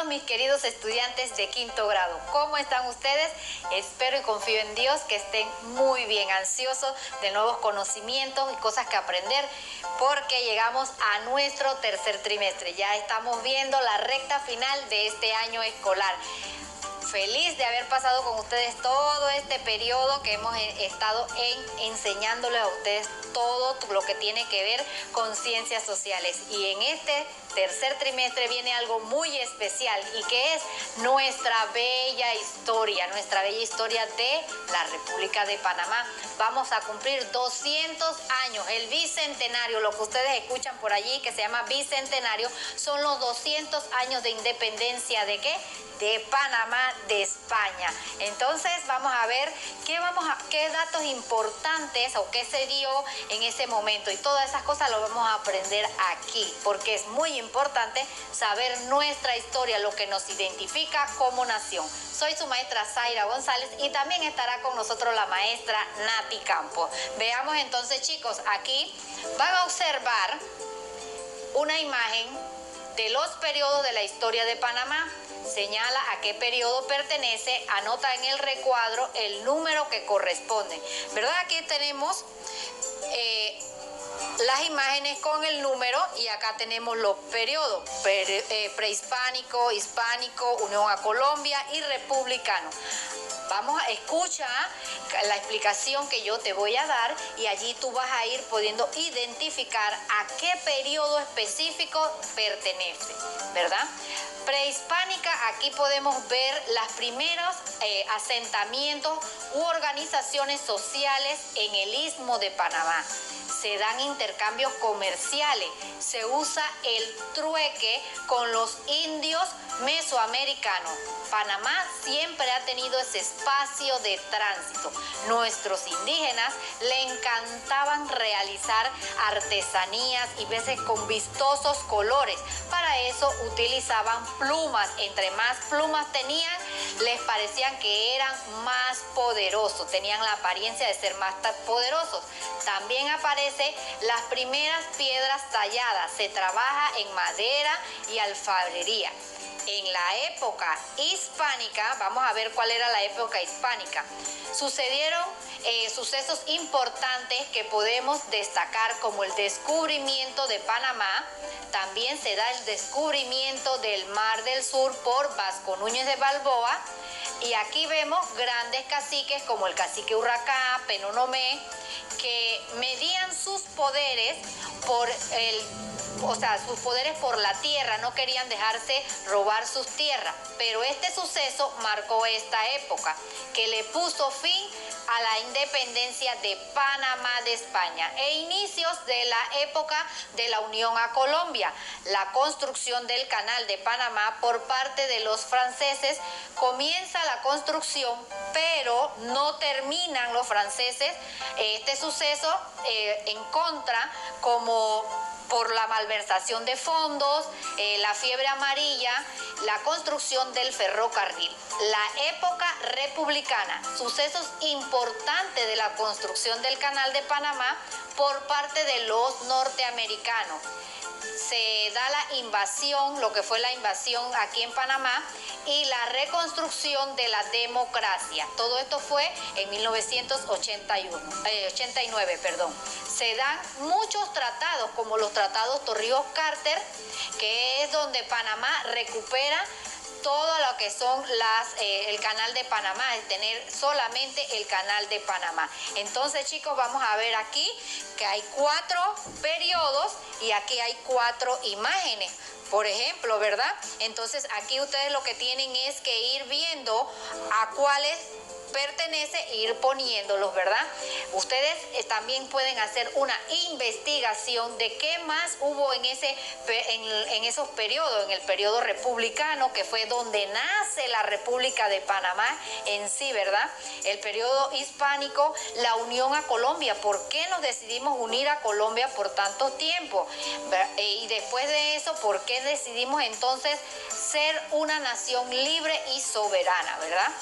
Bienvenidos mis queridos estudiantes de quinto grado. ¿Cómo están ustedes? Espero y confío en Dios que estén muy bien, ansiosos de nuevos conocimientos y cosas que aprender, porque llegamos a nuestro tercer trimestre. Ya estamos viendo la recta final de este año escolar. Feliz de haber pasado con ustedes todo este periodo que hemos estado enseñándoles a ustedes todo lo que tiene que ver con ciencias sociales. Y en este tercer trimestre viene algo muy especial y que es nuestra bella historia de la República de Panamá. Vamos a cumplir 200 años, el bicentenario, lo que ustedes escuchan por allí que se llama bicentenario, son los 200 años de independencia ¿de qué? De Panamá, de España. Entonces vamos a ver qué datos importantes o qué se dio en ese momento, y todas esas cosas lo vamos a aprender aquí, porque es muy importante saber nuestra historia, lo que nos identifica como nación. Soy su maestra Zaira González y también estará con nosotros la maestra Nati Campos. Veamos entonces, chicos, aquí van a observar una imagen de los periodos de la historia de Panamá. Señala a qué periodo pertenece, anota en el recuadro el número que corresponde. ¿Verdad? Aquí tenemos las imágenes con el número y acá tenemos los periodos, prehispánico, hispánico, Unión a Colombia y republicano. Vamos a escuchar la explicación que yo te voy a dar y allí tú vas a ir pudiendo identificar a qué periodo específico pertenece, ¿verdad? Prehispánica, aquí podemos ver los primeros asentamientos u organizaciones sociales en el Istmo de Panamá. Se dan intercambios comerciales, se usa el trueque con los indios mesoamericanos. Panamá siempre ha tenido ese espacio de tránsito. Nuestros indígenas le encantaban realizar artesanías y veces con vistosos colores. Para eso utilizaban plumas. Entre más plumas tenían, les parecían que eran más poderosos, tenían la apariencia de ser más poderosos. También aparecen las primeras piedras talladas, se trabaja en madera y alfarería. En la época hispánica, vamos a ver cuál era la época hispánica, sucedieron sucesos importantes que podemos destacar, como el descubrimiento de Panamá. También se da el descubrimiento del Mar del Sur por Vasco Núñez de Balboa. Y aquí vemos grandes caciques como el cacique Urracá, Penonomé, que medían sus poderes sus poderes por la tierra, no querían dejarse robar sus tierras. Pero este suceso marcó esta época, que le puso fin a la independencia de Panamá de España e inicios de la época de la Unión a Colombia. La construcción del Canal de Panamá por parte de los franceses, comienza la construcción, pero no terminan los franceses este suceso en contra, como por la malversación de fondos, la fiebre amarilla, la construcción del ferrocarril. La época republicana, sucesos importantes de la construcción del Canal de Panamá por parte de los norteamericanos. Se da la invasión, lo que fue la invasión aquí en Panamá, y la reconstrucción de la democracia. Todo esto fue en 1989. Se dan muchos tratados, como los tratados Torrijos-Carter, que es donde Panamá recupera todo lo que son el Canal de Panamá, es tener solamente el Canal de Panamá. Entonces, chicos, vamos a ver aquí que hay 4 periodos y aquí hay 4 imágenes. Por ejemplo, ¿verdad? Entonces, aquí ustedes lo que tienen es que ir viendo a cuáles pertenece e ir poniéndolos, ¿verdad? Ustedes también pueden hacer una investigación de qué más hubo en esos periodos, en el periodo republicano, que fue donde nace la República de Panamá en sí, ¿verdad? El periodo hispánico, la unión a Colombia. ¿Por qué nos decidimos unir a Colombia por tanto tiempo? Y después de eso, ¿por qué decidimos entonces ser una nación libre y soberana, ¿verdad?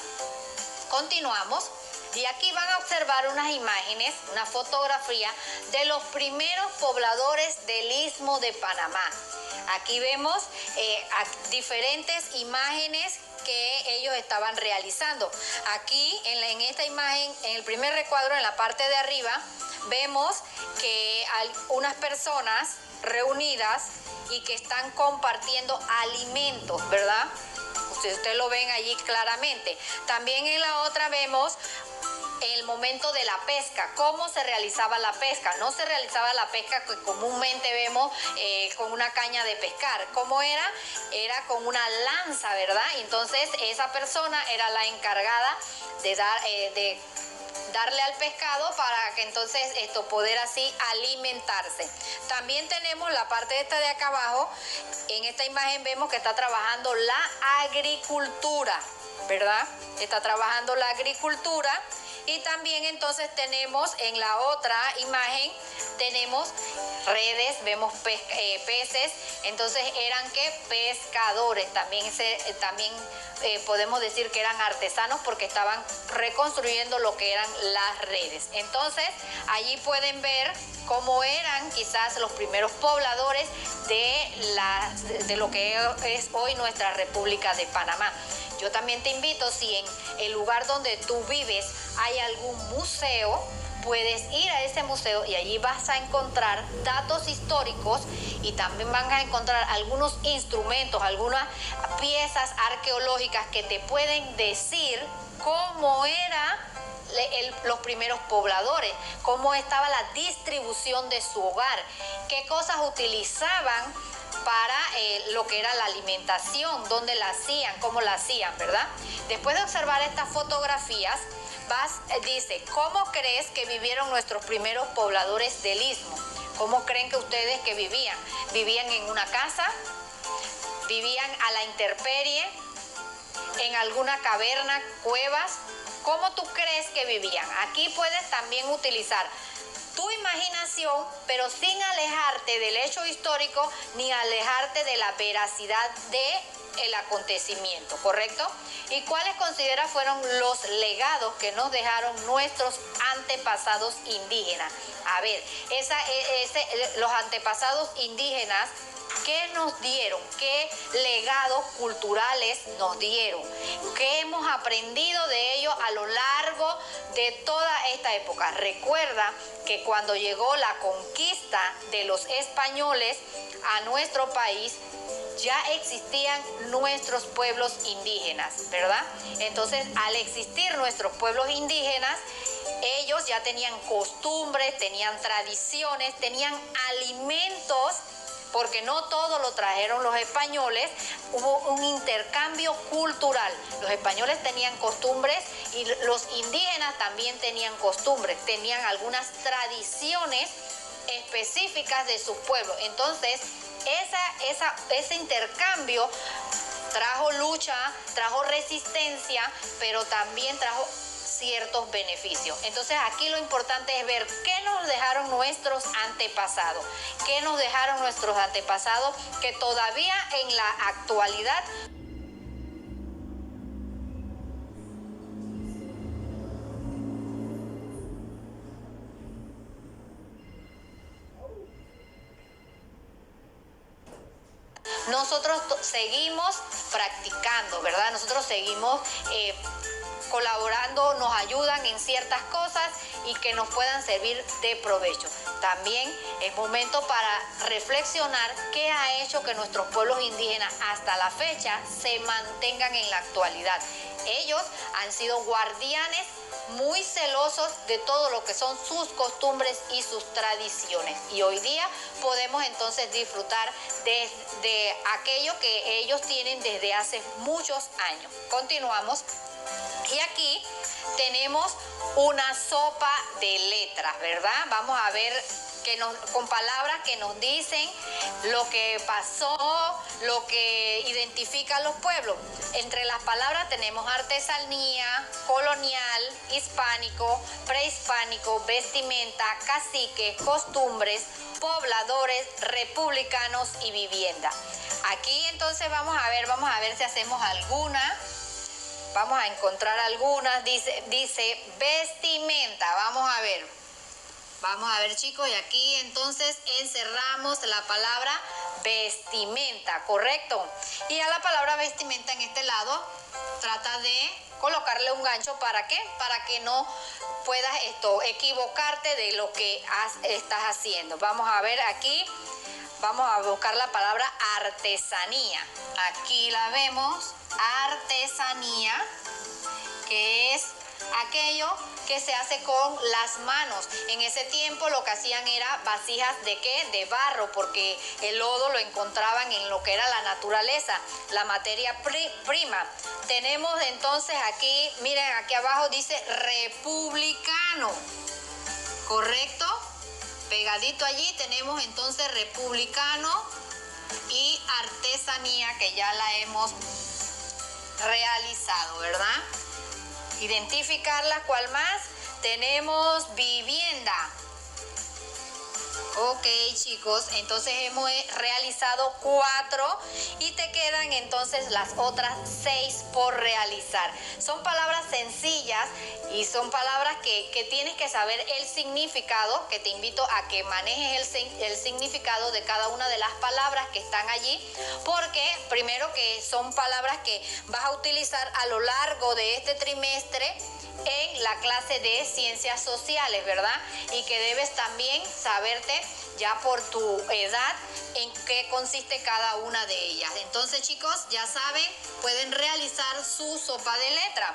Continuamos. Y aquí van a observar unas imágenes, una fotografía de los primeros pobladores del Istmo de Panamá. Aquí vemos diferentes imágenes que ellos estaban realizando. Aquí en esta imagen, en el primer recuadro, en la parte de arriba, vemos que hay unas personas reunidas y que están compartiendo alimentos, ¿verdad? Ustedes lo ven allí claramente. También en la otra vemos el momento de la pesca, cómo se realizaba la pesca. No se realizaba la pesca que comúnmente vemos con una caña de pescar. ¿Cómo era? Era con una lanza, ¿verdad? Entonces esa persona era la encargada de darle al pescado para que entonces poder así alimentarse. También tenemos la parte esta de acá abajo. En esta imagen vemos que está trabajando la agricultura, ¿verdad? Está trabajando la agricultura. Y también entonces tenemos en la otra imagen, tenemos redes, vemos peces. Entonces eran ¿qué? Pescadores. También podemos decir que eran artesanos porque estaban reconstruyendo lo que eran las redes. Entonces allí pueden ver cómo eran quizás los primeros pobladores de lo que es hoy nuestra República de Panamá. Yo también te invito, si en el lugar donde tú vives hay algún museo, puedes ir a ese museo y allí vas a encontrar datos históricos y también van a encontrar algunos instrumentos, algunas piezas arqueológicas que te pueden decir cómo eran los primeros pobladores, cómo estaba la distribución de su hogar, qué cosas utilizaban para lo que era la alimentación, dónde la hacían, cómo la hacían, ¿verdad? Después de observar estas fotografías, dice, ¿cómo crees que vivieron nuestros primeros pobladores del Istmo? ¿Cómo creen que ustedes que vivían? ¿Vivían en una casa? ¿Vivían a la intemperie? ¿En alguna caverna, cuevas? ¿Cómo tú crees que vivían? Aquí puedes también utilizar tu imaginación, pero sin alejarte del hecho histórico ni alejarte de la veracidad del acontecimiento, ¿correcto? ¿Y cuáles consideras fueron los legados que nos dejaron nuestros antepasados indígenas? A ver, los antepasados indígenas, ¿qué nos dieron? ¿Qué legados culturales nos dieron? ¿Qué hemos aprendido de ellos a lo largo de toda esta época? Recuerda que cuando llegó la conquista de los españoles a nuestro país, ya existían nuestros pueblos indígenas, ¿verdad? Entonces, al existir nuestros pueblos indígenas, ellos ya tenían costumbres, tenían tradiciones, tenían alimentos, porque no todo lo trajeron los españoles, hubo un intercambio cultural. Los españoles tenían costumbres y los indígenas también tenían costumbres, tenían algunas tradiciones específicas de sus pueblos. Entonces, ese intercambio trajo lucha, trajo resistencia, pero también trajo ciertos beneficios. Entonces aquí lo importante es ver qué nos dejaron nuestros antepasados, qué nos dejaron nuestros antepasados que todavía en la actualidad nosotros seguimos practicando, ¿verdad? Nosotros seguimos colaborando, nos ayudan en ciertas cosas y que nos puedan servir de provecho. También es momento para reflexionar qué ha hecho que nuestros pueblos indígenas hasta la fecha se mantengan en la actualidad. Ellos han sido guardianes muy celosos de todo lo que son sus costumbres y sus tradiciones. Y hoy día podemos entonces disfrutar de aquello que ellos tienen desde hace muchos años. Continuamos. Y aquí tenemos una sopa de letras, ¿verdad? Vamos a ver con palabras que nos dicen lo que pasó, lo que identifica a los pueblos. Entre las palabras tenemos artesanía, colonial, hispánico, prehispánico, vestimenta, cacique, costumbres, pobladores, republicanos y vivienda. Aquí entonces vamos a ver si hacemos alguna Vamos a encontrar algunas. Dice vestimenta. Vamos a ver. Vamos a ver, chicos, y aquí entonces encerramos la palabra vestimenta, ¿correcto? Y a la palabra vestimenta en este lado trata de colocarle un gancho. ¿Para qué? Para que no puedas equivocarte de lo que estás haciendo. Vamos a ver aquí, vamos a buscar la palabra artesanía. Aquí la vemos, artesanía, que es aquello que se hace con las manos. En ese tiempo lo que hacían era vasijas ¿de qué? De barro, porque el lodo lo encontraban en lo que era la naturaleza, la materia prima. Tenemos entonces aquí, miren, aquí abajo dice republicano, ¿correcto? Pegadito allí tenemos entonces republicano y artesanía, que ya la hemos realizado, ¿verdad? Identificarla. ¿Cuál más? Tenemos vivienda. Ok, chicos, entonces hemos realizado 4 y te quedan entonces las otras 6 por realizar. Son palabras sencillas y son palabras que tienes que saber el significado, que te invito a que manejes el significado de cada una de las palabras que están allí, porque primero que son palabras que vas a utilizar a lo largo de este trimestre en la clase de ciencias sociales, ¿verdad? Y que debes también saberte ya por tu edad en qué consiste cada una de ellas. Entonces, chicos, ya saben, pueden realizar su sopa de letra.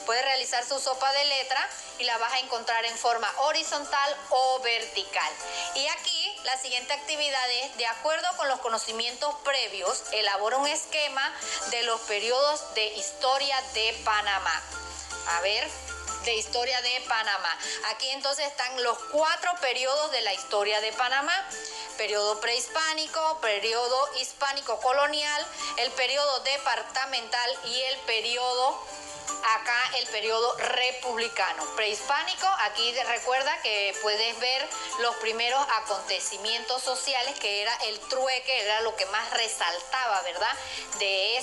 Puedes realizar su sopa de letra y la vas a encontrar en forma horizontal o vertical. Y aquí la siguiente actividad es, de acuerdo con los conocimientos previos, elabora un esquema de los periodos de historia de Panamá. A ver, de historia de Panamá. Aquí entonces están los 4 periodos de la historia de Panamá. Periodo prehispánico, periodo hispánico colonial, el periodo departamental y el periodo, acá el periodo republicano. Prehispánico, aquí recuerda que puedes ver los primeros acontecimientos sociales, que era el trueque, era lo que más resaltaba, ¿verdad? De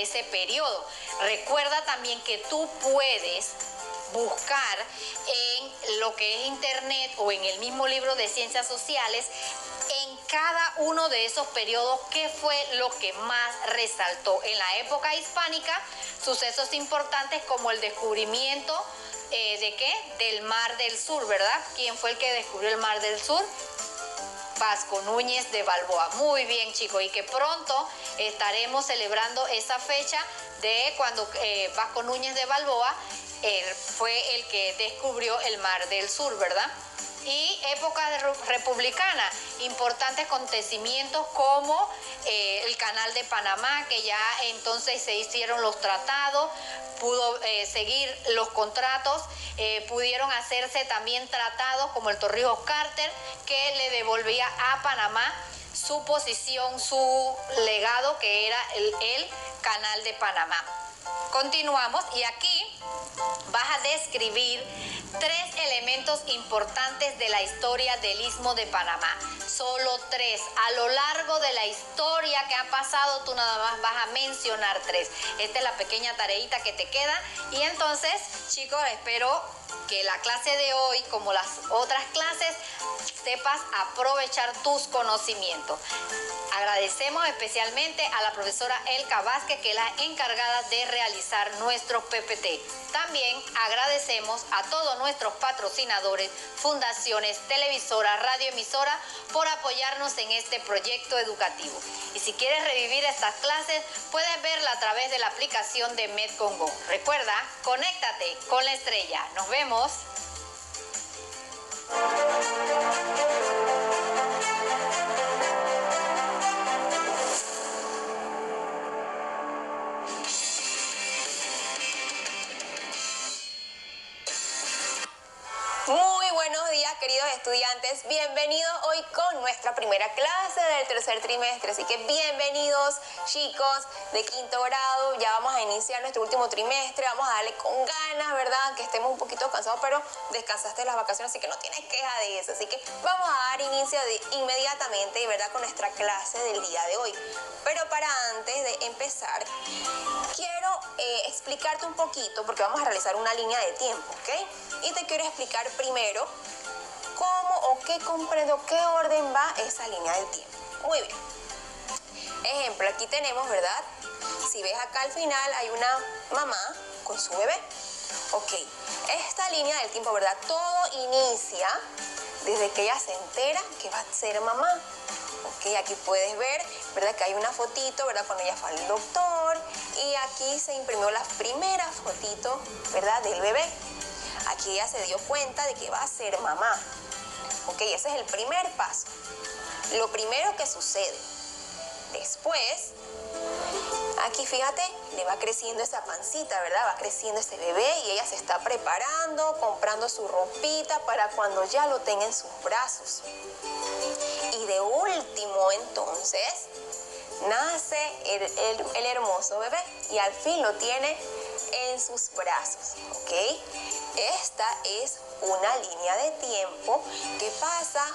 ese periodo. Recuerda también que tú puedes buscar en lo que es internet o en el mismo libro de ciencias sociales, en cada uno de esos periodos, qué fue lo que más resaltó. En la época hispánica, sucesos importantes como el descubrimiento ¿de qué? Del Mar del Sur, ¿verdad? ¿Quién fue el que descubrió el Mar del Sur? Vasco Núñez de Balboa. Muy bien, chicos, y que pronto estaremos celebrando esa fecha de cuando Vasco Núñez de Balboa fue el que descubrió el Mar del Sur, ¿verdad? Y época republicana, importantes acontecimientos como el Canal de Panamá, que ya entonces se hicieron los tratados, pudo seguir los contratos, pudieron hacerse también tratados como el Torrijos-Carter, que le devolvía a Panamá su posición, su legado, que era el Canal de Panamá. Continuamos y aquí vas a describir 3 elementos importantes de la historia del Istmo de Panamá. Solo 3. A lo largo de la historia que ha pasado, tú nada más vas a mencionar 3. Esta es la pequeña tareita que te queda. Y entonces, chicos, espero que la clase de hoy, como las otras clases, sepas aprovechar tus conocimientos. Agradecemos especialmente a la profesora Elka Vázquez, que es la encargada de realizar nuestros PPT. También agradecemos a todos nuestros patrocinadores, fundaciones, televisoras, radioemisoras, por apoyarnos en este proyecto educativo. Y si quieres revivir estas clases, puedes verla a través de la aplicación de MedCongo. Recuerda, conéctate con la estrella. Nos vemos. Muy buenos días, Hola queridos estudiantes, bienvenidos hoy con nuestra primera clase del tercer trimestre, así que bienvenidos chicos de quinto grado, ya vamos a iniciar nuestro último trimestre, vamos a darle con ganas, ¿verdad? Que estemos un poquito cansados, pero descansaste las vacaciones, así que no tienes queja de eso, así que vamos a dar inicio inmediatamente, ¿verdad? Con nuestra clase del día de hoy. Pero para antes de empezar, quiero explicarte un poquito, porque vamos a realizar una línea de tiempo, ¿ok? Y te quiero explicar primero cómo o qué comprendo, qué orden va esa línea del tiempo. Muy bien. Ejemplo, aquí tenemos, ¿verdad? Si ves acá al final hay una mamá con su bebé. Ok, esta línea del tiempo, ¿verdad? Todo inicia desde que ella se entera que va a ser mamá. Ok, aquí puedes ver, ¿verdad? Que hay una fotito, ¿verdad? Cuando ella fue al doctor y aquí se imprimió la primera fotito, ¿verdad? Del bebé. Aquí ella se dio cuenta de que va a ser mamá. Ok, ese es el primer paso. Lo primero que sucede. Después, aquí fíjate, le va creciendo esa pancita, ¿verdad? Va creciendo ese bebé y ella se está preparando, comprando su ropita para cuando ya lo tenga en sus brazos. Y de último, entonces, nace el hermoso bebé y al fin lo tiene en sus brazos, ¿ok? Esta es una línea de tiempo que pasa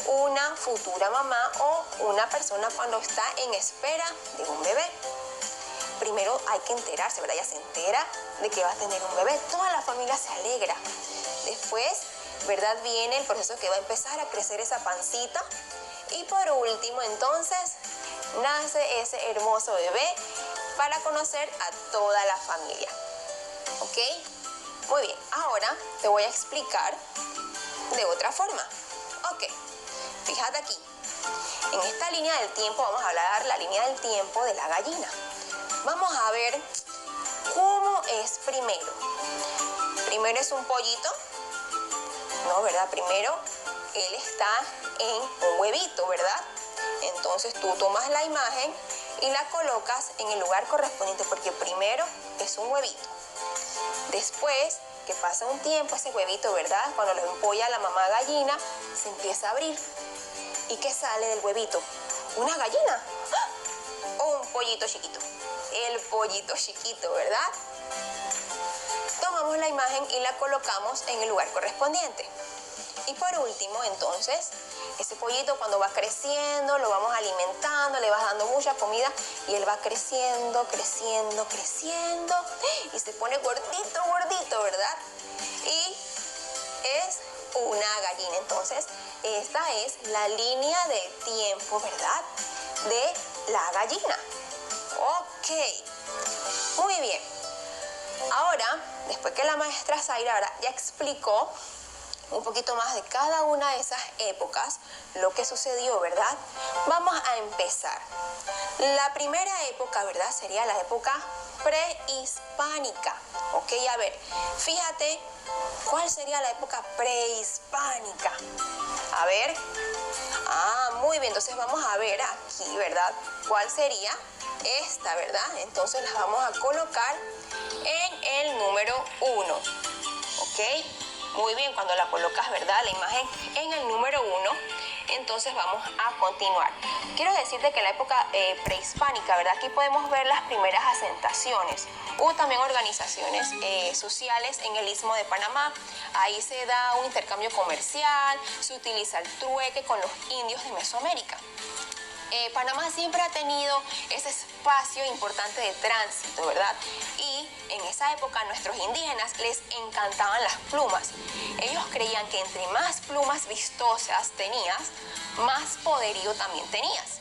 una futura mamá o una persona cuando está en espera de un bebé. Primero hay que enterarse, ¿verdad? Ella se entera de que va a tener un bebé. Toda la familia se alegra. Después, ¿verdad? Viene el proceso que va a empezar a crecer esa pancita. Y por último, entonces, nace ese hermoso bebé para conocer a toda la familia. ¿Ok? Muy bien. Ahora te voy a explicar de otra forma. Ok. Fíjate aquí. En esta línea del tiempo vamos a hablar la línea del tiempo de la gallina. Vamos a ver cómo es primero. Primero es un pollito. No, ¿verdad? Primero él está en un huevito, ¿verdad? Entonces tú tomas la imagen y la colocas en el lugar correspondiente porque primero es un huevito. Después que pasa un tiempo ese huevito, ¿verdad? Cuando lo empolla la mamá gallina, se empieza a abrir. ¿Y qué sale del huevito? ¿Una gallina? ¡Ah! O un pollito chiquito. El pollito chiquito, ¿verdad? Tomamos la imagen y la colocamos en el lugar correspondiente. Y por último, entonces, ese pollito cuando va creciendo, lo vamos alimentando, le vas dando mucha comida y él va creciendo, creciendo, creciendo y se pone gordito, gordito, ¿verdad? Y es una gallina. Entonces, esta es la línea de tiempo, ¿verdad? De la gallina. Ok, muy bien. Ahora, después que la maestra Zaira ya explicó un poquito más de cada una de esas épocas, lo que sucedió, ¿verdad? Vamos a empezar. La primera época, ¿verdad? Sería la época prehispánica. Ok, a ver, fíjate, ¿cuál sería la época prehispánica? A ver. Ah, muy bien, entonces vamos a ver aquí, ¿verdad? ¿Cuál sería esta, verdad? Entonces las vamos a colocar en el número 1. ¿Ok? Muy bien, cuando la colocas, ¿verdad? La imagen en el número 1, entonces vamos a continuar. Quiero decirte que en la época prehispánica, ¿verdad? Aquí podemos ver las primeras asentaciones. Hubo también organizaciones sociales en el Istmo de Panamá. Ahí se da un intercambio comercial, se utiliza el trueque con los indios de Mesoamérica. Panamá siempre ha tenido ese espacio importante de tránsito, ¿verdad? Y en esa época a nuestros indígenas les encantaban las plumas. Ellos creían que entre más plumas vistosas tenías, más poderío también tenías.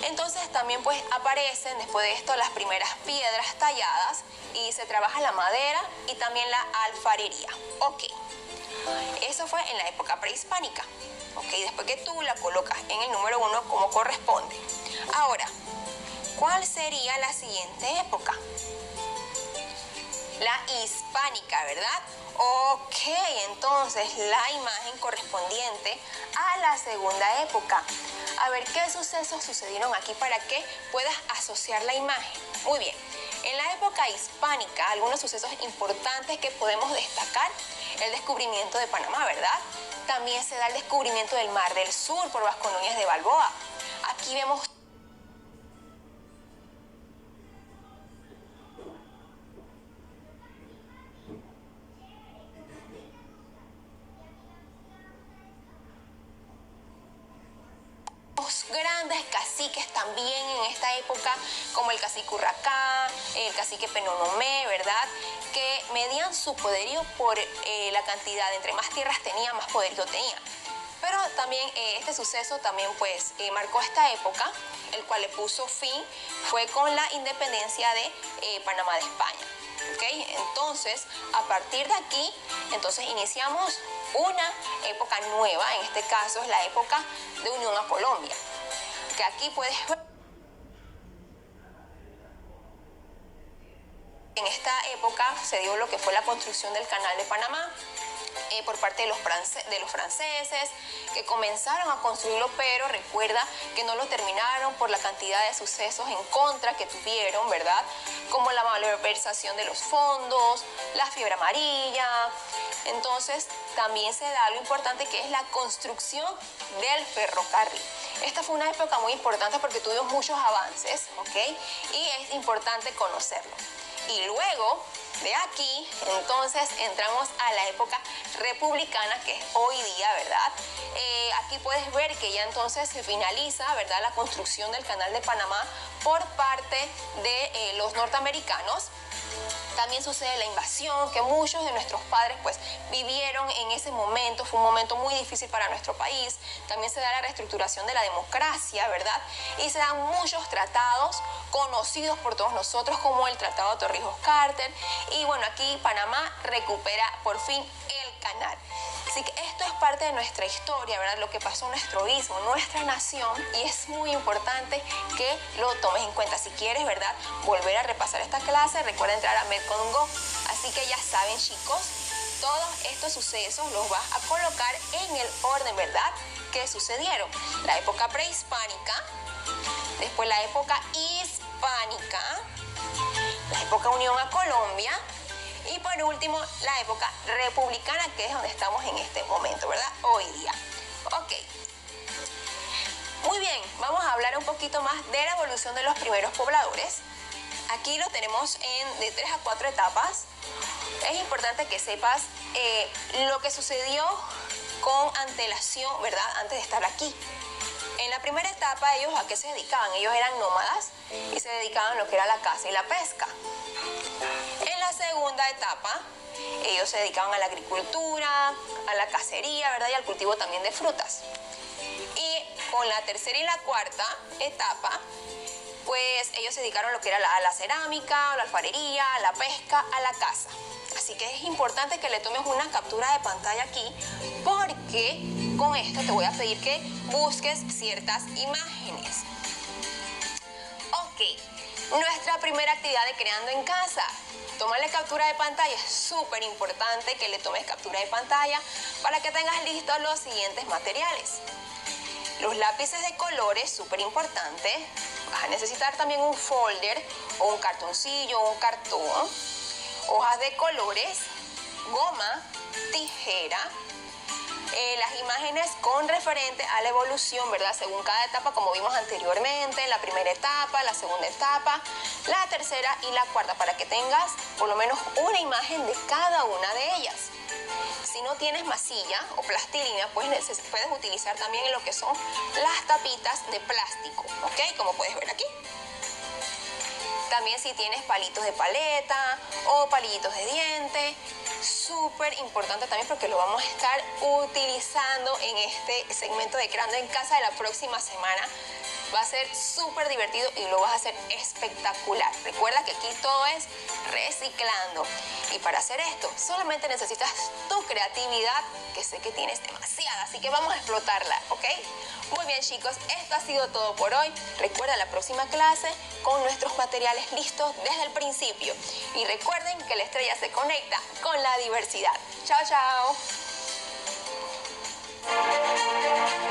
Entonces también pues aparecen después de esto las primeras piedras talladas y se trabaja la madera y también la alfarería. Ok, eso fue en la época prehispánica. Ok, después que tú la colocas en el número 1 como corresponde. Ahora, ¿cuál sería la siguiente época? La hispánica, ¿verdad? Ok, entonces la imagen correspondiente a la segunda época. A ver, ¿qué sucesos sucedieron aquí para que puedas asociar la imagen? Muy bien, en la época hispánica, algunos sucesos importantes que podemos destacar el descubrimiento de Panamá, ¿verdad? También se da el descubrimiento del Mar del Sur por Vasco Núñez de Balboa. Aquí vemos grandes caciques también en esta época, como el cacique Urracá, el cacique Penonomé, ¿verdad? Que medían su poderío por la cantidad, entre más tierras tenía, más poderío tenía. Pero también este suceso también pues marcó esta época, el cual le puso fin, fue con la independencia de Panamá de España. ¿Okay? Entonces, a partir de aquí, entonces iniciamos una época nueva, en este caso es la época de unión a Colombia. Que aquí puedes ver, en esta época se dio lo que fue la construcción del Canal de Panamá por parte de los franceses, que comenzaron a construirlo, pero recuerda que no lo terminaron por la cantidad de sucesos en contra que tuvieron, ¿verdad? Como la malversación de los fondos, la fiebre amarilla. Entonces también se da algo importante, que es la construcción del ferrocarril. Esta fue una época muy importante porque tuvimos muchos avances, ¿ok? Y es importante conocerlo. Y luego de aquí, entonces, entramos a la época republicana, que es hoy día, ¿verdad? Aquí puedes ver que ya entonces se finaliza, ¿verdad?, la construcción del Canal de Panamá por parte de los norteamericanos. También sucede la invasión, que muchos de nuestros padres pues vivieron en ese momento. Fue un momento muy difícil para nuestro país. También se da la reestructuración de la democracia, ¿verdad? Y se dan muchos tratados conocidos por todos nosotros, como el Tratado de Torrijos-Carter. Y bueno, aquí Panamá recupera por fin el canal. Así que esto es parte de nuestra historia, ¿verdad? Lo que pasó en nuestro istmo, nuestra nación, y es muy importante que lo tomes en cuenta. Si quieres, ¿verdad?, volver a repasar esta clase, recuerda entrar a Medcon.go. Así que ya saben, chicos, todos estos sucesos los vas a colocar en el orden, ¿verdad?, que sucedieron. La época prehispánica, después la época hispánica, la época unión a Colombia, y por último, la época republicana, que es donde estamos en este momento, ¿verdad? Hoy día. Ok. Muy bien, vamos a hablar un poquito más de la evolución de los primeros pobladores. Aquí lo tenemos de 3 a 4 etapas. Es importante que sepas lo que sucedió con antelación, ¿verdad?, antes de estar aquí. En la primera etapa, ellos ¿a qué se dedicaban? Ellos eran nómadas y se dedicaban a lo que era la caza y la pesca. En la segunda etapa, ellos se dedicaban a la agricultura, a la cacería, ¿verdad?, y al cultivo también de frutas. Y con la tercera y la cuarta etapa, pues ellos se dedicaron a lo que era a la cerámica, a la alfarería, a la pesca, a la caza. Así que es importante que le tomes una captura de pantalla aquí, porque con esto te voy a pedir que busques ciertas imágenes. Ok, nuestra primera actividad de Creando en Casa. Tómale captura de pantalla, es súper importante que le tomes captura de pantalla para que tengas listos los siguientes materiales. Los lápices de colores, súper importante. Vas a necesitar también un folder o un cartoncillo o un cartón, hojas de colores, goma, tijera, las imágenes con referente a la evolución, ¿verdad?, según cada etapa, como vimos anteriormente, la primera etapa, la segunda etapa, la tercera y la cuarta, para que tengas por lo menos una imagen de cada una de ellas. Si no tienes masilla o plastilina, pues puedes utilizar también lo que son las tapitas de plástico, ¿ok? Como puedes ver aquí. También si tienes palitos de paleta o palillitos de diente, súper importante también, porque lo vamos a estar utilizando en este segmento de Creando en Casa de la próxima semana. Va a ser súper divertido y lo vas a hacer espectacular. Recuerda que aquí todo es reciclando. Y para hacer esto, solamente necesitas tu creatividad, que sé que tienes demasiada, así que vamos a explotarla, ¿ok? Muy bien, chicos, esto ha sido todo por hoy. Recuerda la próxima clase con nuestros materiales listos desde el principio. Y recuerden que la estrella se conecta con la diversidad. Chao, chao.